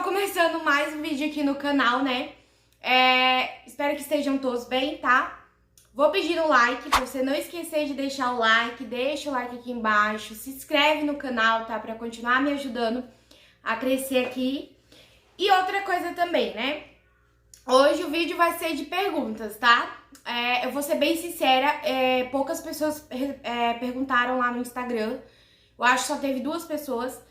começando mais um vídeo aqui no canal, né? Espero que estejam todos bem, tá? Vou pedir um like, pra você não esquecer de deixar o like, deixa o like aqui embaixo, se inscreve no canal, tá? Pra continuar me ajudando a crescer aqui. E outra coisa também, né? Hoje o vídeo vai ser de perguntas, tá? Eu vou ser bem sincera, poucas pessoas perguntaram lá no Instagram. Eu acho que só teve 2 pessoas.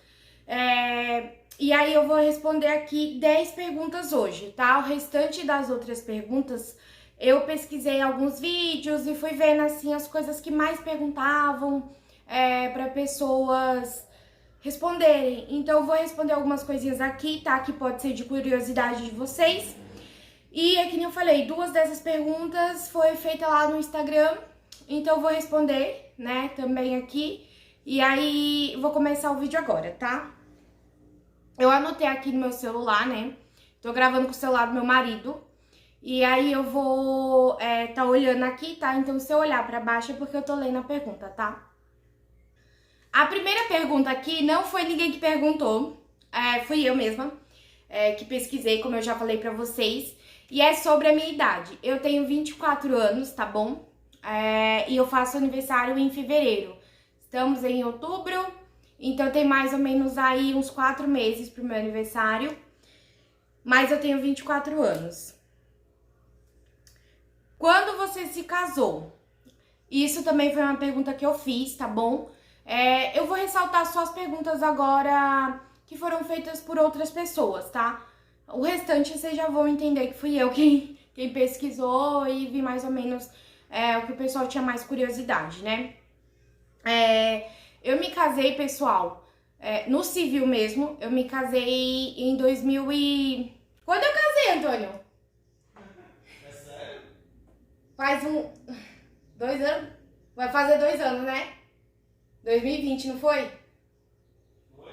E aí eu vou responder aqui 10 perguntas hoje, tá? O restante das outras perguntas, eu pesquisei alguns vídeos e fui vendo, assim, as coisas que mais perguntavam para pessoas responderem. Então eu vou responder algumas coisinhas aqui, tá? Que pode ser de curiosidade de vocês. E é que nem eu falei, 2 dessas perguntas foi feita lá no Instagram, então eu vou responder, né, também aqui. E aí vou começar o vídeo agora, tá? Eu anotei aqui no meu celular, né? Tô gravando com o celular do meu marido. E aí eu vou tá olhando aqui, tá? Então se eu olhar pra baixo é porque eu tô lendo a pergunta, tá? A primeira pergunta aqui não foi ninguém que perguntou. Fui eu mesma que pesquisei, como eu já falei pra vocês. E é sobre a minha idade. Eu tenho 24 anos, tá bom? E eu faço aniversário em fevereiro. Estamos em outubro. Então tem mais ou menos aí uns 4 meses pro meu aniversário, mas eu tenho 24 anos. Quando você se casou? Isso também foi uma pergunta que eu fiz, tá bom? Eu vou ressaltar só as perguntas agora que foram feitas por outras pessoas, tá? O restante vocês já vão entender que fui eu quem pesquisou e vi mais ou menos o que o pessoal tinha mais curiosidade, né? Eu me casei, pessoal, no civil mesmo. Eu me casei em 2000 e... Quando eu casei, Antônio? É sério? Faz 2 anos? Vai fazer 2 anos, né? 2020, não foi? Foi?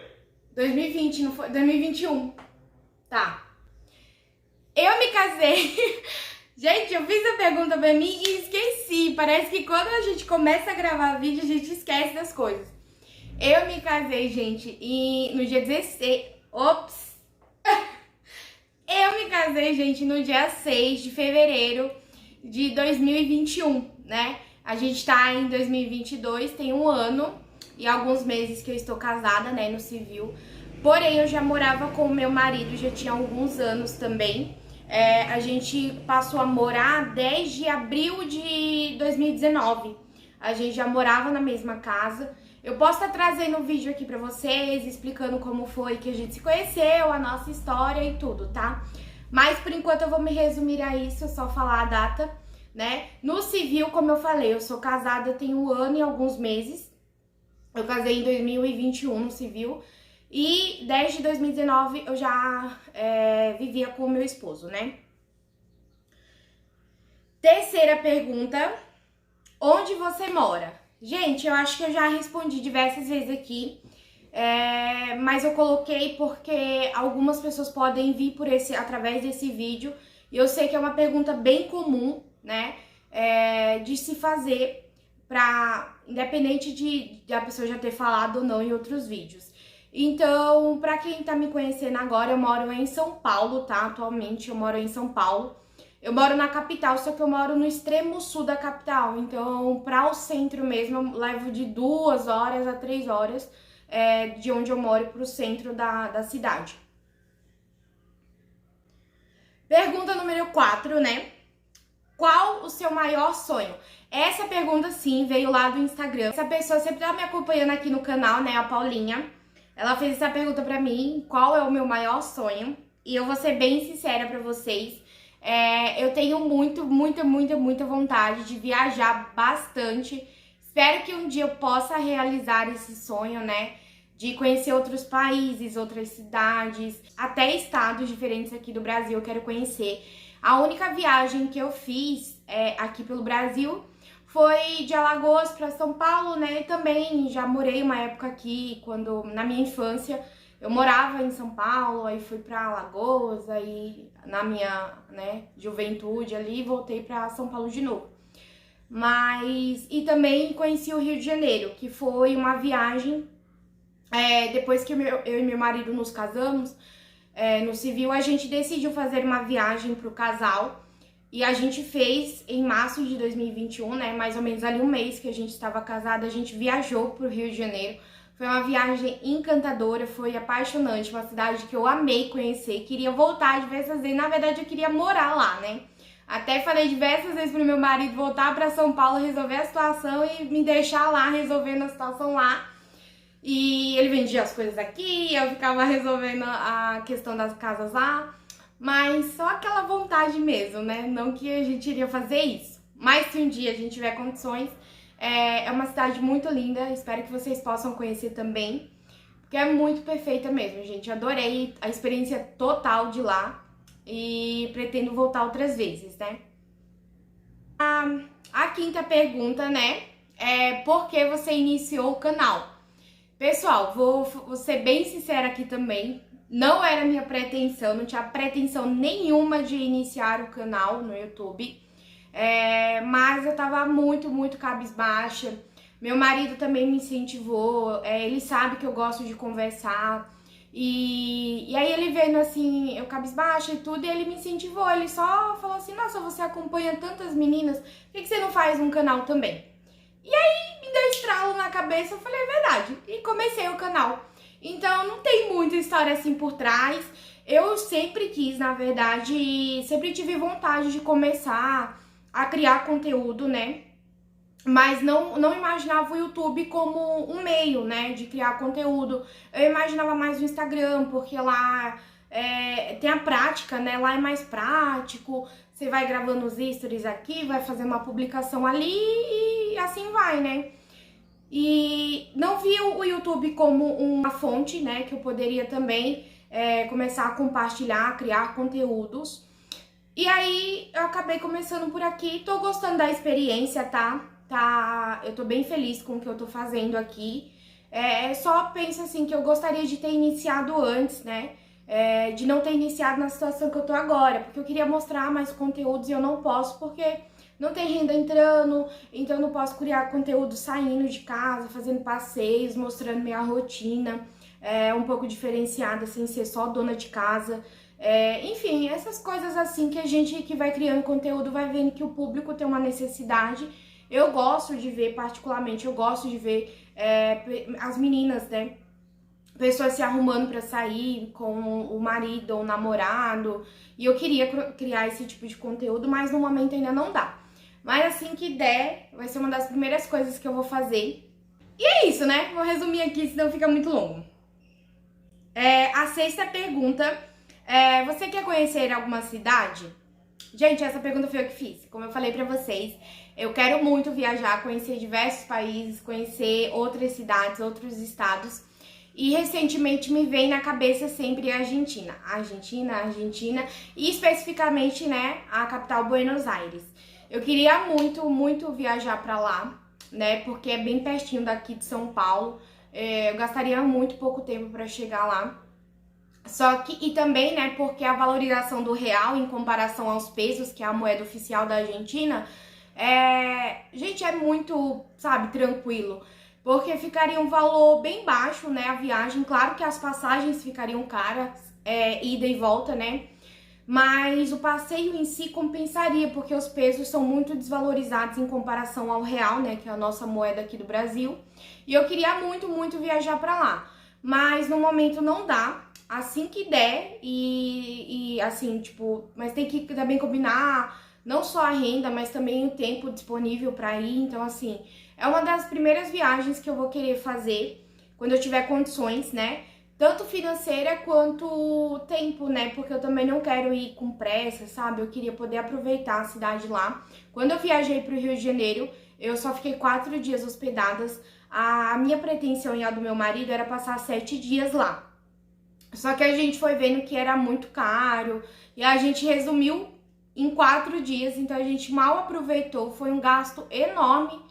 2020, não foi? 2021. Tá. Eu me casei... Gente, eu fiz a pergunta pra mim e esqueci. Parece que quando a gente começa a gravar vídeo, a gente esquece das coisas. Eu me casei, gente, no dia 16... Ops! Eu me casei, gente, no dia 6 de fevereiro de 2021, né? A gente tá em 2022, tem 1 ano e alguns meses que eu estou casada, né, no civil. Porém, eu já morava com o meu marido, já tinha alguns anos também. A gente passou a morar 10 de abril de 2019. A gente já morava na mesma casa. Eu posso estar trazendo um vídeo aqui pra vocês, explicando como foi que a gente se conheceu, a nossa história e tudo, tá? Mas por enquanto eu vou me resumir a isso, só falar a data, né? No civil, como eu falei, eu sou casada tem 1 ano e alguns meses. Eu casei em 2021 no civil. E desde 2019 eu já vivia com o meu esposo, né? Terceira pergunta, onde você mora? Gente, eu acho que eu já respondi diversas vezes aqui, mas eu coloquei porque algumas pessoas podem vir através desse vídeo. E eu sei que é uma pergunta bem comum, né, de se fazer, independente de a pessoa já ter falado ou não em outros vídeos. Então, pra quem tá me conhecendo agora, eu moro em São Paulo, tá? Atualmente eu moro em São Paulo. Eu moro na capital, só que eu moro no extremo sul da capital. Então, pra o centro mesmo, eu levo de 2 horas a 3 horas de onde eu moro pro centro da cidade. Pergunta número 4, né? Qual o seu maior sonho? Essa pergunta, sim, veio lá do Instagram. Essa pessoa sempre tá me acompanhando aqui no canal, né? A Paulinha. Ela fez essa pergunta pra mim, qual é o meu maior sonho? E eu vou ser bem sincera pra vocês. Eu tenho muita vontade de viajar bastante. Espero que um dia eu possa realizar esse sonho, né? De conhecer outros países, outras cidades, até estados diferentes aqui do Brasil eu quero conhecer. A única viagem que eu fiz aqui pelo Brasil foi de Alagoas para São Paulo, né? E também já morei uma época aqui, na minha infância, eu morava em São Paulo, aí fui para Alagoas, aí na minha, né, juventude ali, voltei para São Paulo de novo. E também conheci o Rio de Janeiro, que foi uma viagem, depois que eu e meu marido nos casamos, no civil, a gente decidiu fazer uma viagem pro casal. E a gente fez em março de 2021, né? Mais ou menos ali um mês que a gente estava casada, a gente viajou pro Rio de Janeiro. Foi uma viagem encantadora, foi apaixonante, uma cidade que eu amei conhecer, queria voltar diversas vezes. Na verdade, eu queria morar lá, né? Até falei diversas vezes pro meu marido voltar para São Paulo, resolver a situação e me deixar lá, resolvendo a situação lá. E ele vendia as coisas aqui, eu ficava resolvendo a questão das casas lá. Mas só aquela vontade mesmo, né? Não que a gente iria fazer isso. Mas se um dia a gente tiver condições, é uma cidade muito linda. Espero que vocês possam conhecer também. Porque é muito perfeita mesmo, gente. Adorei a experiência total de lá. E pretendo voltar outras vezes, né? A quinta pergunta, né? É por que você iniciou o canal? Pessoal, vou ser bem sincera aqui também. Não era minha pretensão, não tinha pretensão nenhuma de iniciar o canal no YouTube. Mas eu tava muito cabisbaixa. Meu marido também me incentivou, ele sabe que eu gosto de conversar. E aí ele vendo assim, eu cabisbaixa e tudo, e ele me incentivou. Ele só falou assim, nossa, você acompanha tantas meninas, por que você não faz um canal também? E aí me deu estralo na cabeça, eu falei, é verdade. E comecei o canal. Então não tem muita história assim por trás. Eu sempre quis, na verdade, sempre tive vontade de começar a criar conteúdo, né? Mas não imaginava o YouTube como um meio, né, de criar conteúdo. Eu imaginava mais o Instagram, porque lá tem a prática, né, lá é mais prático. Você vai gravando os stories aqui, vai fazer uma publicação ali e assim vai, né. E não vi o YouTube como uma fonte, né, que eu poderia também começar a compartilhar, criar conteúdos. E aí eu acabei começando por aqui, tô gostando da experiência, tá? Eu tô bem feliz com o que eu tô fazendo aqui. Só penso assim que eu gostaria de ter iniciado antes, né? De não ter iniciado na situação que eu tô agora, porque eu queria mostrar mais conteúdos e eu não posso porque não tem renda entrando, então eu não posso criar conteúdo saindo de casa, fazendo passeios, mostrando minha rotina, um pouco diferenciada, sem ser só dona de casa. Enfim, essas coisas assim que a gente que vai criando conteúdo vai vendo que o público tem uma necessidade. Eu gosto de ver, particularmente, eu gosto de ver as meninas, né? Pessoas se arrumando pra sair com o marido ou o namorado. E eu queria criar esse tipo de conteúdo, mas no momento ainda não dá. Mas assim que der, vai ser uma das primeiras coisas que eu vou fazer. E é isso, né? Vou resumir aqui, senão fica muito longo. A sexta pergunta, você quer conhecer alguma cidade? Gente, essa pergunta foi eu que fiz. Como eu falei pra vocês, eu quero muito viajar, conhecer diversos países, conhecer outras cidades, outros estados. E recentemente me vem na cabeça sempre a Argentina. Argentina e especificamente, né, a capital Buenos Aires. Eu queria muito viajar pra lá, né, porque é bem pertinho daqui de São Paulo. Eu gastaria muito pouco tempo pra chegar lá. Só que, e também, né, porque a valorização do real em comparação aos pesos, que é a moeda oficial da Argentina, gente, é muito, sabe, tranquilo. Porque ficaria um valor bem baixo, né, a viagem. Claro que as passagens ficariam caras, ida e volta, né. Mas o passeio em si compensaria, porque os pesos são muito desvalorizados em comparação ao real, né, que é a nossa moeda aqui do Brasil. E eu queria muito viajar pra lá. Mas no momento não dá. Assim que der, e assim, tipo, mas tem que também combinar não só a renda, mas também o tempo disponível pra ir. Então, assim, é uma das primeiras viagens que eu vou querer fazer quando eu tiver condições, né? Tanto financeira quanto tempo, né? Porque eu também não quero ir com pressa, sabe? Eu queria poder aproveitar a cidade lá. Quando eu viajei pro Rio de Janeiro, eu só fiquei 4 dias hospedadas. A minha pretensão e a do meu marido era passar 7 dias lá. Só que a gente foi vendo que era muito caro e a gente resumiu em 4 dias, então a gente mal aproveitou, foi um gasto enorme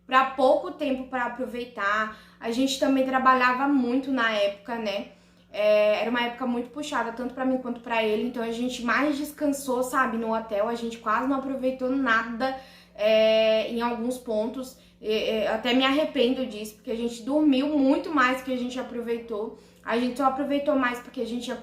para pouco tempo para aproveitar. A gente também trabalhava muito na época, né? Era uma época muito puxada, tanto para mim quanto para ele, então a gente mais descansou, sabe, no hotel, a gente quase não aproveitou nada em alguns pontos. Até me arrependo disso, porque a gente dormiu muito mais do que a gente aproveitou. A gente só aproveitou mais porque a gente tinha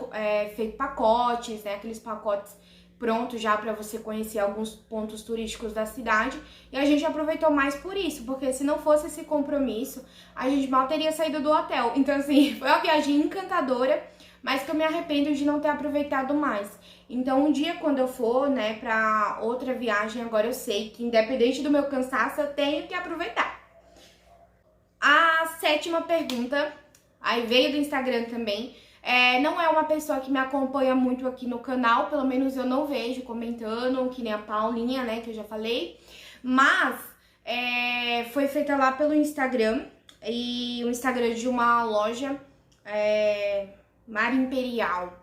feito pacotes, né? Aqueles pacotes prontos já para você conhecer alguns pontos turísticos da cidade. E a gente aproveitou mais por isso, porque se não fosse esse compromisso, a gente mal teria saído do hotel. Então, assim, foi uma viagem encantadora, mas que eu me arrependo de não ter aproveitado mais. Então, um dia quando eu for, né, pra outra viagem, agora eu sei que independente do meu cansaço, eu tenho que aproveitar. A 7ª pergunta, aí veio do Instagram também. Não é uma pessoa que me acompanha muito aqui no canal, pelo menos eu não vejo comentando, que nem a Paulinha, né, que eu já falei. Mas foi feita lá pelo Instagram, e o Instagram de uma loja, Mar Imperial.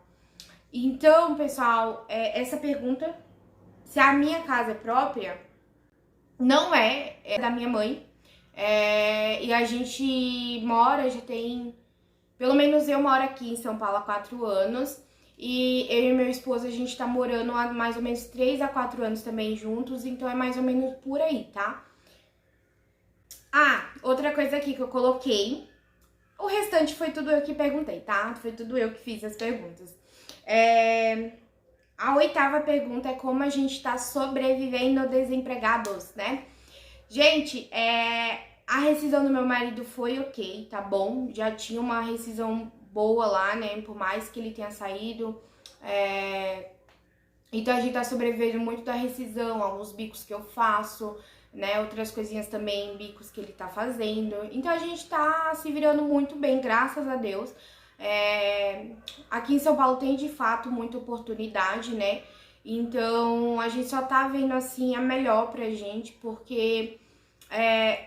Então, pessoal, essa pergunta, se a minha casa é própria, não é da minha mãe. E a gente mora, já tem... Pelo menos eu moro aqui em São Paulo há 4 anos. E eu e meu esposo, a gente tá morando há mais ou menos 3 a 4 anos também juntos. Então é mais ou menos por aí, tá? Ah, outra coisa aqui que eu coloquei. O restante foi tudo eu que perguntei, tá? Foi tudo eu que fiz as perguntas. A 8ª pergunta é como a gente tá sobrevivendo desempregados, né? Gente, a rescisão do meu marido foi ok, tá bom? Já tinha uma rescisão boa lá, né? Por mais que ele tenha saído. Então a gente tá sobrevivendo muito da rescisão, alguns bicos que eu faço, né? Outras coisinhas também, bicos que ele tá fazendo. Então a gente tá se virando muito bem, graças a Deus. Aqui em São Paulo tem de fato muita oportunidade, né? Então a gente só tá vendo assim a melhor pra gente, porque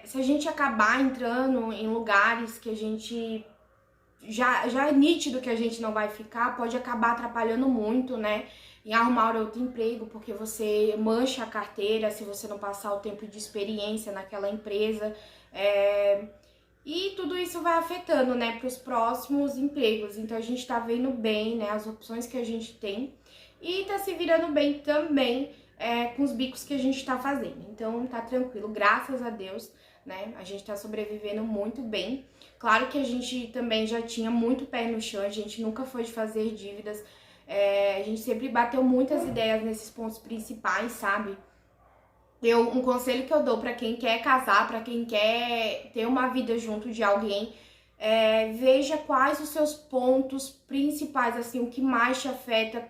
se a gente acabar entrando em lugares que a gente já é nítido que a gente não vai ficar, pode acabar atrapalhando muito, né? Em arrumar outro emprego, porque você mancha a carteira se você não passar o tempo de experiência naquela empresa. E tudo isso vai afetando, né, para os próximos empregos. Então a gente tá vendo bem, né, as opções que a gente tem e tá se virando bem também com os bicos que a gente tá fazendo. Então tá tranquilo, graças a Deus, né, a gente tá sobrevivendo muito bem. Claro que a gente também já tinha muito pé no chão, a gente nunca foi de fazer dívidas, a gente sempre bateu muitas ideias nesses pontos principais, sabe? Um conselho que eu dou pra quem quer casar, pra quem quer ter uma vida junto de alguém, veja quais os seus pontos principais, assim, o que mais te afeta,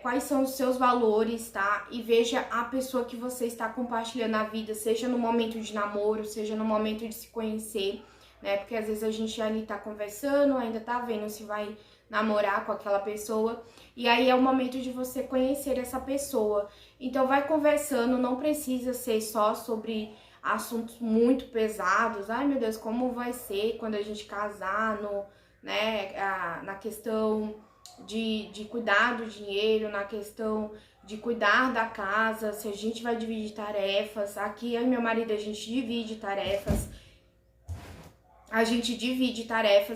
quais são os seus valores, tá? E veja a pessoa que você está compartilhando a vida, seja no momento de namoro, seja no momento de se conhecer, né? Porque às vezes a gente ali tá conversando, ainda tá vendo se vai namorar com aquela pessoa, e aí é o momento de você conhecer essa pessoa. Então vai conversando, não precisa ser só sobre assuntos muito pesados. Ai meu Deus, como vai ser quando a gente casar, na questão de cuidar do dinheiro, na questão de cuidar da casa, se a gente vai dividir tarefas. Aqui eu e meu marido, a gente divide tarefas.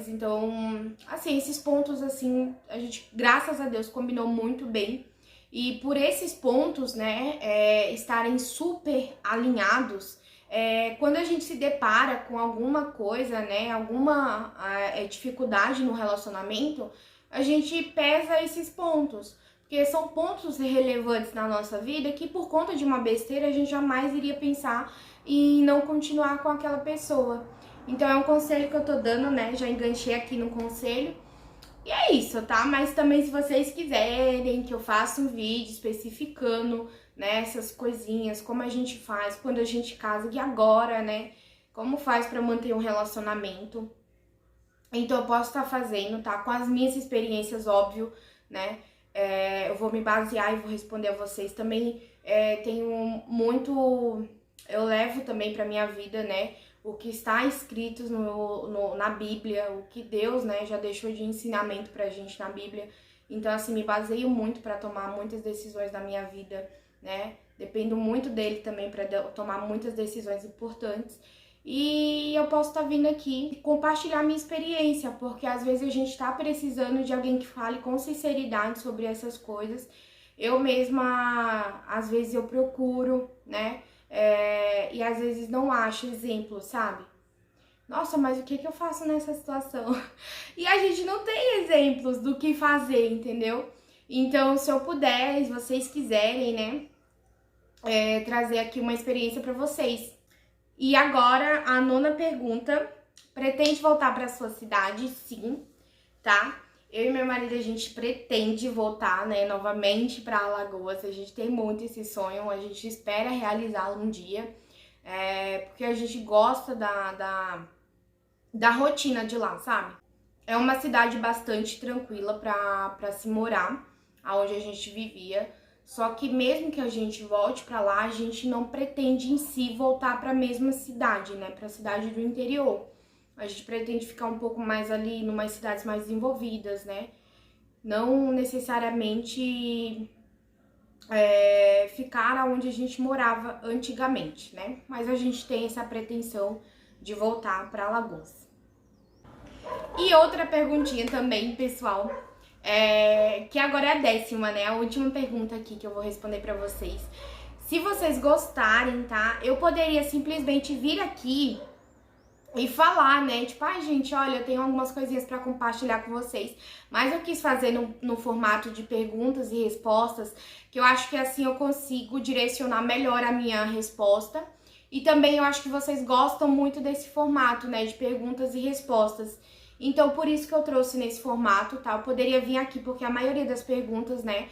Então, assim, esses pontos, assim, a gente, graças a Deus, combinou muito bem. E por esses pontos, né, estarem super alinhados, quando a gente se depara com alguma coisa, né, alguma dificuldade no relacionamento, a gente pesa esses pontos. Porque são pontos relevantes na nossa vida que, por conta de uma besteira, a gente jamais iria pensar em não continuar com aquela pessoa. Então é um conselho que eu tô dando, né? Já enganchei aqui no conselho. E é isso, tá? Mas também se vocês quiserem que eu faça um vídeo especificando, né, essas coisinhas, como a gente faz quando a gente casa e agora, né? Como faz pra manter um relacionamento. Então eu posso estar fazendo, tá? Com as minhas experiências, óbvio, né? Eu vou me basear e vou responder a vocês. Também tenho muito... Eu levo também pra minha vida, né? O que está escrito na Bíblia, o que Deus, né, já deixou de ensinamento pra gente na Bíblia. Então, assim, me baseio muito para tomar muitas decisões da minha vida, né? Dependo muito dele também para tomar muitas decisões importantes. E eu posso estar vindo aqui compartilhar minha experiência, porque às vezes a gente tá precisando de alguém que fale com sinceridade sobre essas coisas. Eu mesma, às vezes eu procuro, né? E às vezes não acho exemplo, sabe? Nossa, mas o que que eu faço nessa situação? E a gente não tem exemplos do que fazer, entendeu? Então, se eu puder, se vocês quiserem, né, trazer aqui uma experiência pra vocês. E agora, a 9ª pergunta. Pretende voltar pra sua cidade? Sim, tá? Eu e meu marido, a gente pretende voltar, né, novamente pra Alagoas. A gente tem muito esse sonho, a gente espera realizá-lo um dia. Porque a gente gosta da rotina de lá, sabe? É uma cidade bastante tranquila pra se morar, aonde a gente vivia. Só que mesmo que a gente volte pra lá, a gente não pretende em si voltar pra mesma cidade, né? Pra cidade do interior. A gente pretende ficar um pouco mais ali, numas cidades mais desenvolvidas, né? Não necessariamente ficar onde a gente morava antigamente, né? Mas a gente tem essa pretensão de voltar pra Alagoas. E outra perguntinha também, pessoal, que agora é a 10ª, né? A última pergunta aqui que eu vou responder pra vocês. Se vocês gostarem, tá? Eu poderia simplesmente vir aqui e falar, né? Tipo, ai, gente, olha, eu tenho algumas coisinhas pra compartilhar com vocês. Mas eu quis fazer no formato de perguntas e respostas, que eu acho que assim eu consigo direcionar melhor a minha resposta. E também eu acho que vocês gostam muito desse formato, né? De perguntas e respostas. Então, por isso que eu trouxe nesse formato, tá? Eu poderia vir aqui, porque a maioria das perguntas, né?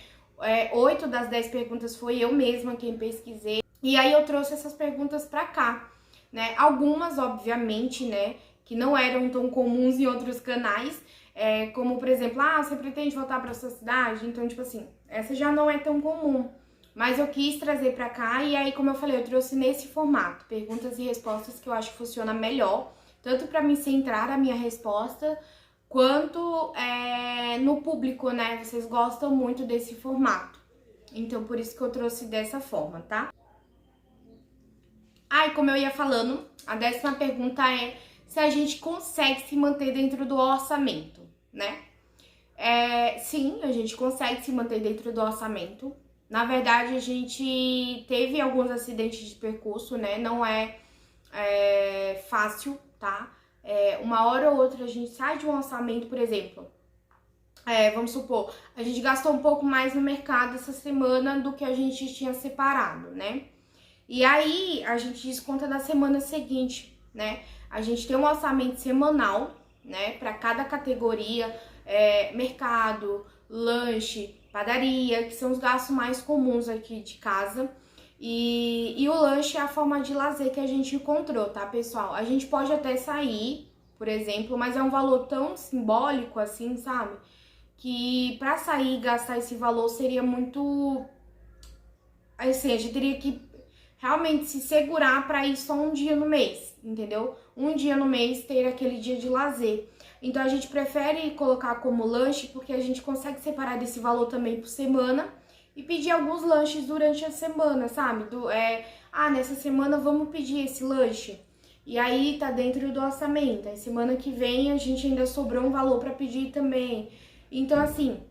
8 das 10 perguntas foi eu mesma quem pesquisei. E aí eu trouxe essas perguntas pra cá, né? Algumas, obviamente, né? Que não eram tão comuns em outros canais. Como, por exemplo, você pretende voltar pra sua cidade? Então, tipo assim, essa já não é tão comum. Mas eu quis trazer pra cá e aí, como eu falei, eu trouxe nesse formato. Perguntas e respostas que eu acho que funciona melhor. Tanto pra me centrar a minha resposta, quanto no público, né? Vocês gostam muito desse formato. Então, por isso que eu trouxe dessa forma, tá? E como eu ia falando, a 10ª pergunta é se a gente consegue se manter dentro do orçamento, né? Sim, a gente consegue se manter dentro do orçamento. Na verdade, a gente teve alguns acidentes de percurso, né? Não é fácil, tá? Uma hora ou outra a gente sai de um orçamento, por exemplo. Vamos supor, a gente gastou um pouco mais no mercado essa semana do que a gente tinha separado, né? E aí a gente desconta na semana seguinte, né? A gente tem um orçamento semanal, né? Para cada categoria, mercado, lanche, padaria, que são os gastos mais comuns aqui de casa. E o lanche é a forma de lazer que a gente encontrou, tá, pessoal? A gente pode até sair, por exemplo, mas é um valor tão simbólico assim, sabe? Que pra sair e gastar esse valor seria muito... Assim, a gente teria que realmente se segurar pra ir só um dia no mês, entendeu? Um dia no mês ter aquele dia de lazer. Então a gente prefere colocar como lanche porque a gente consegue separar desse valor também por semana e pedir alguns lanches durante a semana, sabe? Nessa semana vamos pedir esse lanche. E aí tá dentro do orçamento. Aí semana que vem a gente ainda sobrou um valor pra pedir também. Então assim,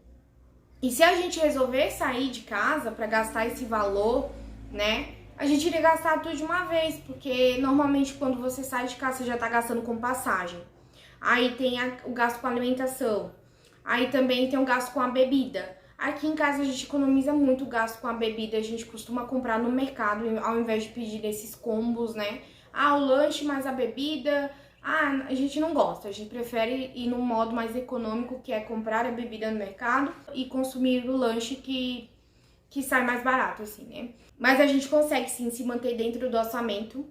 e se a gente resolver sair de casa pra gastar esse valor, né? A gente iria gastar tudo de uma vez, porque normalmente quando você sai de casa você já tá gastando com passagem. Aí tem o gasto com alimentação. Aí também tem o gasto com a bebida. Aqui em casa a gente economiza muito gasto com a bebida. A gente costuma comprar no mercado ao invés de pedir esses combos, né? O lanche mais a bebida. A gente não gosta. A gente prefere ir num modo mais econômico, que é comprar a bebida no mercado e consumir o lanche que sai mais barato, assim, né? Mas a gente consegue, sim, se manter dentro do orçamento.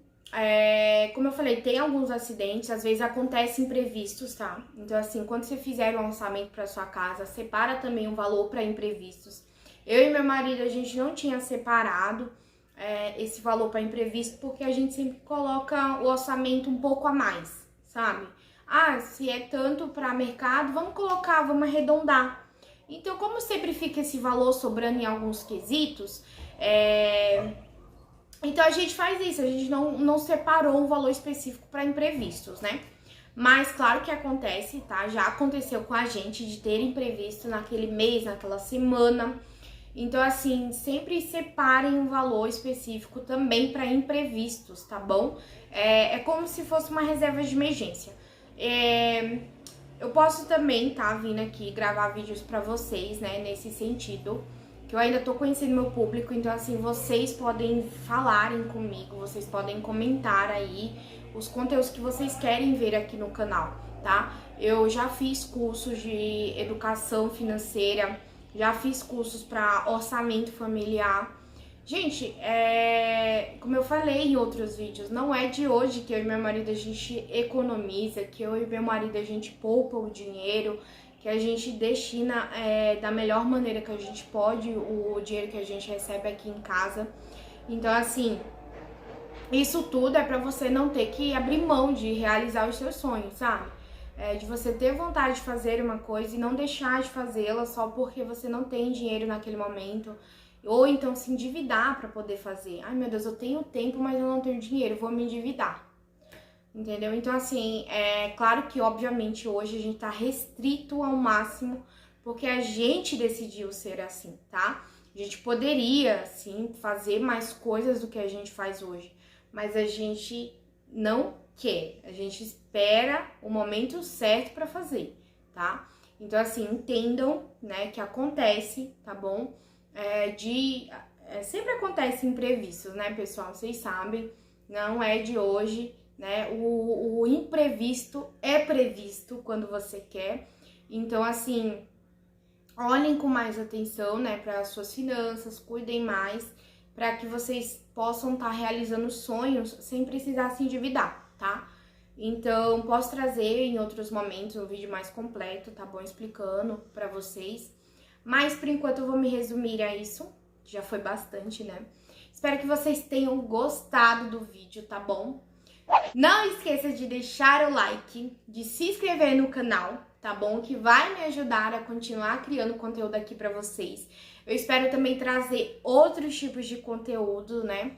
Como eu falei, tem alguns acidentes, às vezes acontecem imprevistos, tá? Então, assim, quando você fizer um orçamento para sua casa, separa também um valor para imprevistos. Eu e meu marido, a gente não tinha separado esse valor para imprevisto, porque a gente sempre coloca o orçamento um pouco a mais, sabe? Se é tanto para mercado, vamos arredondar. Então, como sempre fica esse valor sobrando em alguns quesitos, então a gente faz isso, a gente não separou um valor específico para imprevistos, né? Mas claro que acontece, tá? Já aconteceu com a gente de ter imprevisto naquele mês, naquela semana. Então, assim, sempre separem um valor específico também para imprevistos, tá bom? É como se fosse uma reserva de emergência. Eu posso também vindo aqui gravar vídeos pra vocês, né, nesse sentido, que eu ainda tô conhecendo meu público, então assim, vocês podem falarem comigo, vocês podem comentar aí os conteúdos que vocês querem ver aqui no canal, tá? Eu já fiz cursos de educação financeira, já fiz cursos pra orçamento familiar. Gente, como eu falei em outros vídeos, não é de hoje que eu e meu marido a gente economiza, que eu e meu marido a gente poupa o dinheiro, que a gente destina da melhor maneira que a gente pode o dinheiro que a gente recebe aqui em casa. Então, assim, isso tudo é pra você não ter que abrir mão de realizar os seus sonhos, sabe? De você ter vontade de fazer uma coisa e não deixar de fazê-la só porque você não tem dinheiro naquele momento. Ou então se endividar para poder fazer. Ai, meu Deus, eu tenho tempo, mas eu não tenho dinheiro, vou me endividar. Entendeu? Então, assim, é claro que, obviamente, hoje a gente tá restrito ao máximo, porque a gente decidiu ser assim, tá? A gente poderia, sim, fazer mais coisas do que a gente faz hoje, mas a gente não quer. A gente espera o momento certo para fazer, tá? Então, assim, entendam, né, que acontece, tá bom? Sempre acontece imprevistos, né, pessoal? Vocês sabem, não é de hoje, né? O imprevisto é previsto quando você quer. Então, assim, olhem com mais atenção, né, para as suas finanças, cuidem mais, para que vocês possam estar realizando sonhos sem precisar se endividar, tá? Então, posso trazer em outros momentos um vídeo mais completo, tá bom? Explicando para vocês. Mas, por enquanto, eu vou me resumir a isso. Já foi bastante, né? Espero que vocês tenham gostado do vídeo, tá bom? Não esqueça de deixar o like, de se inscrever no canal, tá bom? Que vai me ajudar a continuar criando conteúdo aqui pra vocês. Eu espero também trazer outros tipos de conteúdo, né?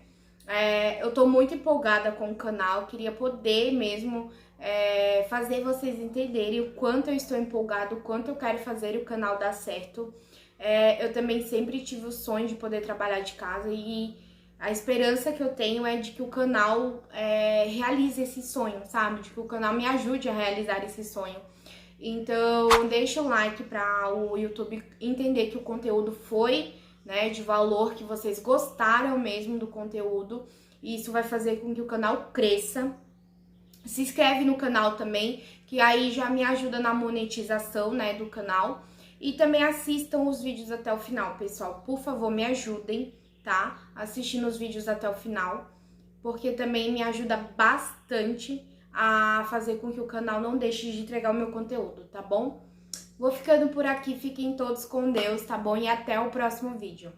Eu tô muito empolgada com o canal, queria poder mesmo fazer vocês entenderem o quanto eu estou empolgada, o quanto eu quero fazer o canal dar certo. Eu também sempre tive o sonho de poder trabalhar de casa e a esperança que eu tenho é de que o canal realize esse sonho, sabe? De que o canal me ajude a realizar esse sonho. Então, deixa o like para o YouTube entender que o conteúdo foi, né, de valor, que vocês gostaram mesmo do conteúdo. E isso vai fazer com que o canal cresça. Se inscreve no canal também, que aí já me ajuda na monetização, né, do canal. E também assistam os vídeos até o final, pessoal. Por favor, me ajudem, tá? Assistindo os vídeos até o final, porque também me ajuda bastante a fazer com que o canal não deixe de entregar o meu conteúdo, tá bom? Vou ficando por aqui, fiquem todos com Deus, tá bom? E até o próximo vídeo.